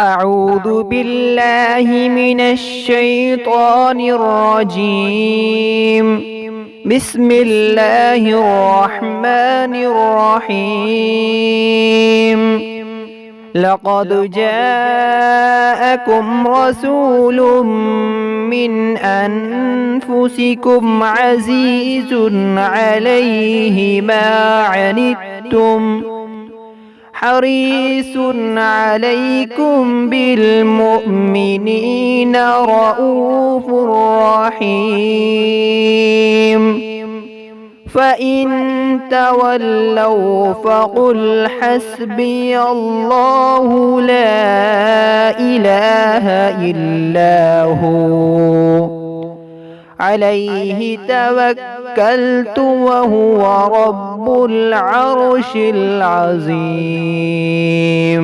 أعوذ بالله من الشيطان الرجيم. بسم الله الرحمن الرحيم. لقد جاءكم رسول من أنفسكم عزيز عليه ما عنتم حريص عليكم بالمؤمنين رؤوف رحيم. فإن تولوا فقل حسبي الله لا إله إلا هو عليه توكلت وهو رب العرش العظيم.